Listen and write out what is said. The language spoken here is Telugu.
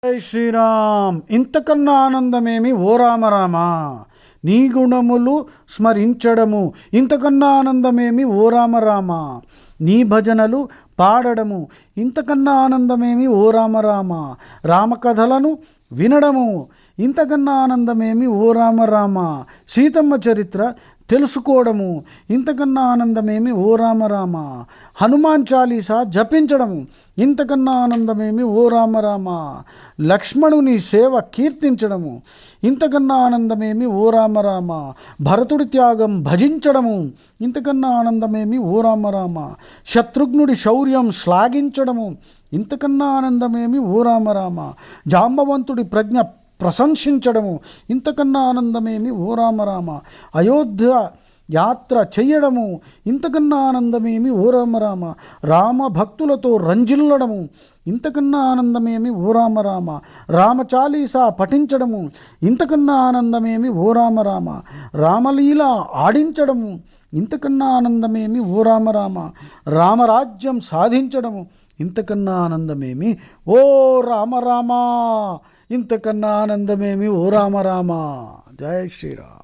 జై శ్రీరామ్. ఇంతకన్నా ఆనందమేమి ఓ రామరామ, నీ గుణములు స్మరించడము ఇంతకన్నా ఆనందమేమి ఓ రామరామ, నీ భజనలు పాడడము ఇంతకన్నా ఆనందమేమి ఓ రామరామ, రామకథలను వినడము ఇంతకన్నా ఆనందమేమి ఓ రామరామ, సీతమ్మ చరిత్ర తెలుసుకోవడము ఇంతకన్నా ఆనందమేమి ఓ రామరామ, హనుమాన్ చాలీసా జపించడము ఇంతకన్నా ఆనందమేమి ఓ రామరామ, లక్ష్మణుని సేవ కీర్తించడము ఇంతకన్నా ఆనందమేమి ఓ రామరామ, భరతుడి త్యాగం భజించడము ఇంతకన్నా ఆనందమేమి ఓ రామరామ, శత్రుఘ్నుడి శౌర్యం శ్లాఘించడము ఇంతకన్నా ఆనందమేమి ఓ రామరామ, జాంబవంతుడి ప్రజ్ఞ ప్రశంసించడము ఇంతకన్నా ఆనందమేమి ఓ రామరామ, అయోధ్య యాత్ర చెయ్యడము ఇంతకన్నా ఆనందమేమి ఓ రామరామ, రామ భక్తులతో రంజిల్లడము ఇంతకన్నా ఆనందమేమి ఓ రామరామ, రామచాలీసా పఠించడము ఇంతకన్నా ఆనందమేమి ఓ రామరామ, రామలీల ఆడించడము ఇంతకన్నా ఆనందమేమి ఓ రామరామ, రామరాజ్యం సాధించడము ఇంతకన్నా ఆనందమేమి ఓ రామరామ, ఇంతకన్నా ఆనందమేమి ఓ రామరామ. జై శ్రీరామ్.